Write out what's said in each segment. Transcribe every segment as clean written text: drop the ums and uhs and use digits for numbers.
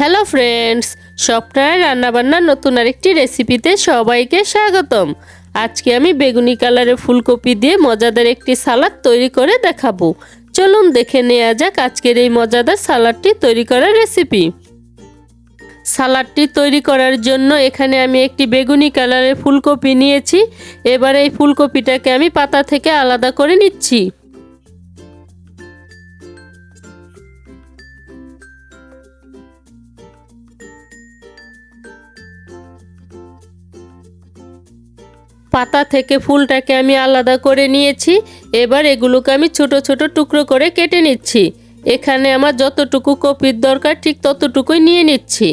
Hello friends, স্বপ্নের রান্নাবান্নার নতুন আরেকটি রেসিপিতে সবাইকে স্বাগতম। আজকে আমি বেগুনি কালারের ফুলকপি দিয়ে মজাদার একটি সালাদ তৈরি করে দেখাবো। চলুন দেখে নেওয়া যাক আজকের এই মজাদার সালাদটি তৈরি করার রেসিপি। সালাদটি তৈরি করার জন্য এখানে আমি একটি বেগুনি কালারের ফুলকপি নিয়েছি। এবার এই ফুলকপিটাকে আমি পাতা থেকে আলাদা করে নিচ্ছি। পাতা থেকে ফুলটাকে আমি আলাদা করে নিয়েছি। এবার এগুলোকে আমি ছোট ছোট টুকরো করে কেটে নিচ্ছি। এখানে আমার যতটুকু কপির দরকার ঠিক ততটুকুই নিয়ে নিচ্ছি।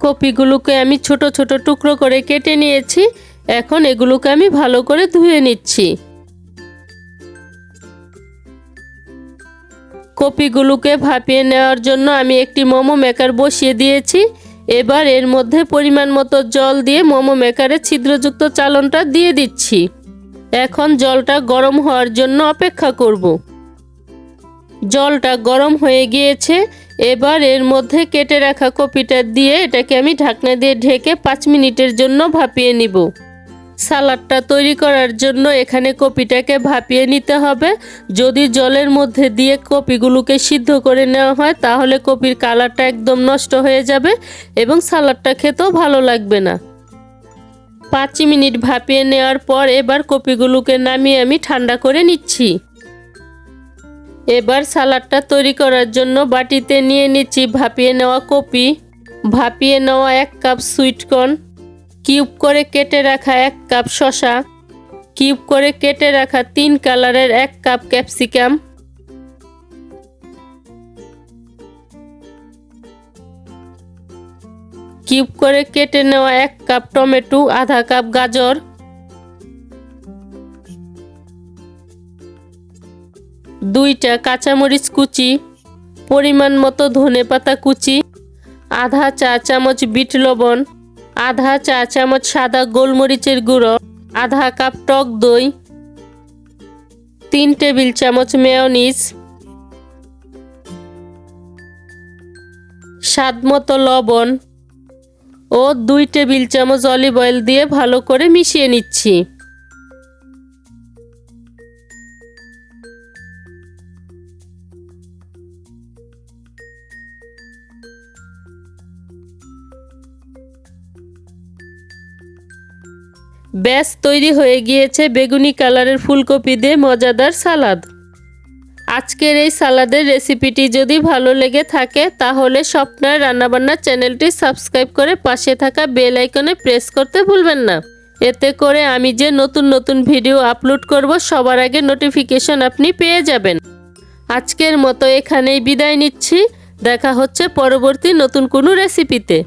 কপিগুলোকে আমি ছোট ছোট টুকরো করে কেটে নিয়েছি। এখন এগুলোকে আমি ভালো করে ধুয়ে নিচ্ছি। কপিগুলোকে ভাপিয়ে নেওয়ার জন্য আমি একটি মোমো মেকার বসিয়ে দিয়েছি। এবার এর মধ্যে পরিমাণ মতো জল দিয়ে মোমো মেকারে ছিদ্রযুক্ত চালনটা দিয়ে দিচ্ছি। এখন জলটা গরম হওয়ার জন্য অপেক্ষা করব। জলটা গরম হয়ে গিয়েছে। এবার এর মধ্যে কেটে রাখা কপিটা দিয়ে এটাকে আমি ঢাকনা দিয়ে ঢেকে 5 মিনিটের জন্য ভাপিয়ে নিব। সালাদটা তৈরি করার জন্য এখানে কপিটাকে ভাপিয়ে নিতে হবে। যদি জলের মধ্যে দিয়ে কপিগুলোকে সিদ্ধ করে নেওয়া হয় তাহলে কপির কালারটা একদম নষ্ট হয়ে যাবে এবং সালাদটা খেতেও ভালো লাগবে না। 5 মিনিট ভাপিয়ে নেওয়ার পর এবার কপিগুলোকে নামিয়ে আমি ঠান্ডা করে নিচ্ছি। এবার সালাদটা তৈরি করার জন্য বাটিতে নিয়ে নিচ্ছি ভাপিয়ে নেওয়া কপি, ভাপিয়ে নেওয়া 1 কাপ সুইটকর্ন, কিউব করে কেটে রাখা 1 কাপ শসা, কিউব করে কেটে রাখা 3 কালারের 1 কাপ ক্যাপসিকাম, কিউব করে কেটে নেওয়া 1 কাপ টমেটো, আধা কাপ গাজর, 2টা কাঁচামরিচ কুচি, পরিমাণ মতো ধনেপাতা কুচি, আধা চা চামচ বিট লবণ, আধা চা চামচ সাদা গোলমরিচের গুঁড়ো, আধা কাপ টক দই, 3 টেবিল চামচ মেয়োনিজ, স্বাদ মতো লবণ ও 2 টেবিল চামচ অলিভ অয়েল দিয়ে ভালো করে মিশিয়ে নিচ্ছি। ব্যাস তৈরি হয়ে গিয়েছে বেগুনি কালারের ফুলকপি দিয়ে মজাদার সালাদ। আজকের এই সালাদের রেসিপিটি যদি ভালো লেগে থাকে তাহলে স্বপ্নের রান্নাবান্না চ্যানেলটি সাবস্ক্রাইব করে পাশে থাকা বেল আইকনে প্রেস করতে ভুলবেন না। এতে করে আমি যে নতুন নতুন ভিডিও আপলোড করব সবার আগে নোটিফিকেশন আপনি পেয়ে যাবেন। আজকের মতো এখানেই বিদায় নিচ্ছি। দেখা হচ্ছে পরবর্তী নতুন কোনো রেসিপিতে।